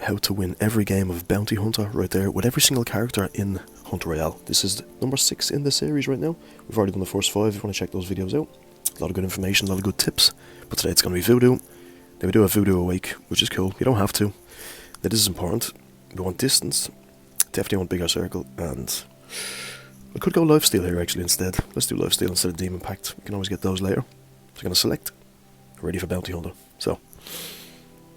how to win every game of Bounty Hunter right there with every single character in Hunt Royale. This is number 6 in the series right now. We've already done the first 5 if you want to check those videos out. A lot of good information, a lot of good tips. But today it's going to be Voodoo. Now we do have Voodoo awake, which is cool. You don't have to. Now this is important. We want distance. Definitely want bigger circle. And I could go lifesteal here actually instead. Let's do lifesteal instead of demon pact. We can always get those later. So I'm going to select. Ready for Bounty Hunter. So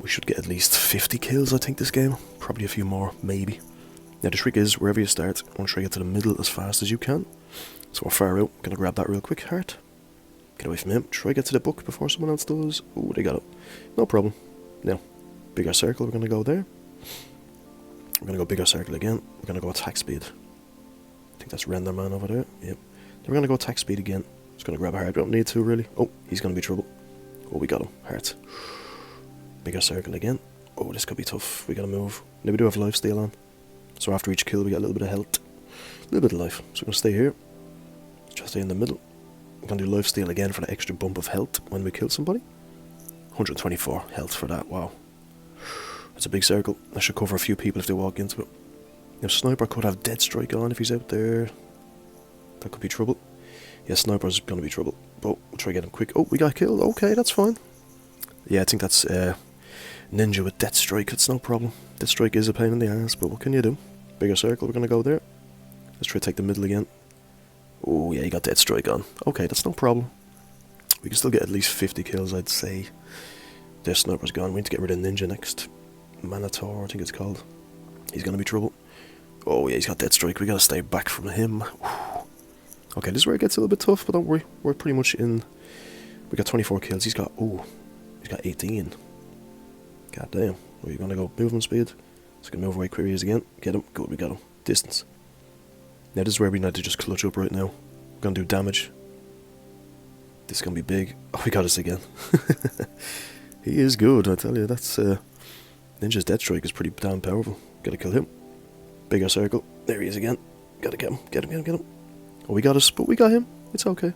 we should get at least 50 kills I think this game. Probably a few more, maybe. Now the trick is, wherever you start, I want to try to get to the middle as fast as you can. So we're far out. I'm going to grab that real quick. Heart. Get away from him. Try to get to the book before someone else does. Oh, they got it. No problem. Now, bigger circle, we're going to go there. We're going to go bigger circle again. We're going to go attack speed. I think that's Render Man over there. Yep. Then we're going to go attack speed again. Just going to grab a heart. We don't need to, really. Oh, he's going to be trouble. Oh, we got him. Heart. Bigger circle again. Oh, this could be tough. We got to move. Now we do have lifesteal on. So after each kill, we get a little bit of health. A little bit of life. So we're going to stay here. Just stay in the middle. We're going to do lifesteal again for the extra bump of health when we kill somebody. 124 health for that. Wow. That's a big circle. That should cover a few people if they walk into it. Now Sniper could have Dead Strike on if he's out there. That could be trouble. Yeah, Sniper's going to be trouble. But we'll try to get him quick. Oh, we got killed. Okay, that's fine. Yeah, I think that's Ninja with Death Strike. It's no problem. Death Strike is a pain in the ass, but what can you do? Bigger circle. We're going to go there. Let's try to take the middle again. Oh, yeah, you got Death Strike on. Okay, that's no problem. We can still get at least 50 kills, I'd say. Their Sniper's gone. We need to get rid of Ninja next. Manator, I think it's called. He's going to be trouble. Oh, yeah, he's got Death Strike. We got to stay back from him. Okay, this is where it gets a little bit tough, but don't worry. We're pretty much in. We got 24 kills. He's got 18. God damn. Where are you going to go? Movement speed. It's going to move away queries again. Get him. Good, we got him. Distance. Now this is where we need to just clutch up right now. We're going to do damage. This is going to be big. Oh, we got us again. He is good, I tell you. That's Ninja's Death Strike is pretty damn powerful. Gotta kill him. Bigger circle. There he is again. Gotta get him. Get him, get him, get him. Oh, we got us, but we got him. It's okay.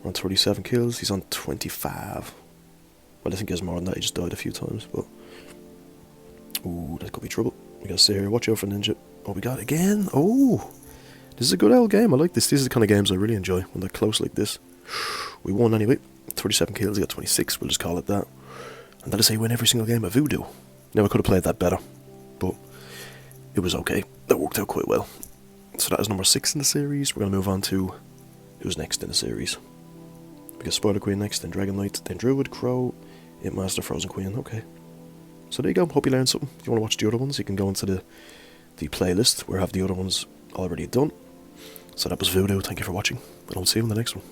We're on 37 kills. He's on 25. Well, I think he has more than that. He just died a few times, but... Ooh, that could be trouble. We gotta stay here. Watch out for Ninja. Oh, we got it again. Oh! This is a good old game. I like this. These are the kind of games I really enjoy when they're close like this. We won anyway. 37 kills. He got 26. We'll just call it that. And that is how you win every single game of Voodoo. Now, I could have played that better, but it was okay. That worked out quite well. So that is number 6 in the series. We're going to move on to who's next in the series. We got Spoiler Queen next, then Dragon Knight, then Druid, Crow, Imp Master, Frozen Queen. Okay. So there you go. Hope you learned something. If you want to watch the other ones, you can go into the playlist where I have the other ones already done. So that was Voodoo. Thank you for watching, and I'll see you in the next one.